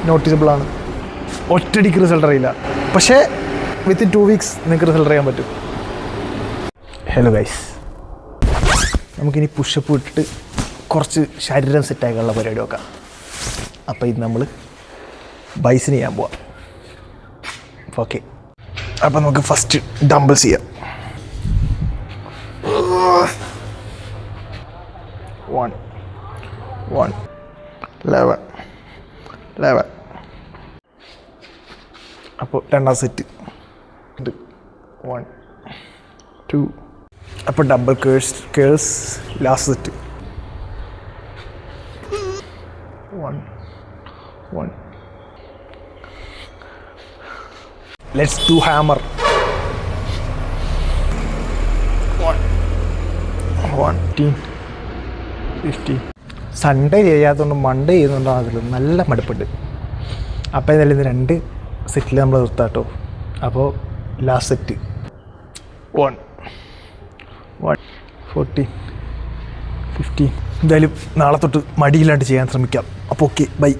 നോട്ടീസബിളാണ്. ഒറ്റയടിക്ക് റിസൾട്ട് അറിയില്ല, പക്ഷേ വിത്തിൻ 2 വീക്സ് നിങ്ങൾക്ക് റിസൾട്ട് അറിയാൻ പറ്റും. ഹലോ ഗൈസ്, നമുക്കിനി പുഷപ്പ് ഇട്ടിട്ട് കുറച്ച് ശരീരം സെറ്റാക്കാനുള്ള പരിപാടി നോക്കാം. അപ്പോൾ ഇത് നമ്മൾ ബൈസിന് ചെയ്യാൻ പോവാം. ഓക്കെ, അപ്പോൾ നമുക്ക് ഫസ്റ്റ് ഡംബിൾസ് ചെയ്യാം. 1 11. അപ്പോൾ രണ്ടാം സെറ്റ് 1 2. അപ്പോൾ double curls last set 1. Let's do hammer. 15. Sunday ചെയ്യാത്തതുകൊണ്ട് മൺഡേ ചെയ്യുന്നുണ്ടോ അതിൽ നല്ല മടുപ്പുണ്ട്. അപ്പോൾ ഇതല്ല, ഇത് 2 സെറ്റിൽ നമ്മൾ നിർത്താട്ടോ. അപ്പോൾ ലാസ്റ്റ് സെറ്റ് 1 14 15. എന്തായാലും നാളെ തൊട്ട് മടിയില്ലാണ്ട് ചെയ്യാൻ ശ്രമിക്കാം. അപ്പോൾ ഓക്കെ, ബൈ.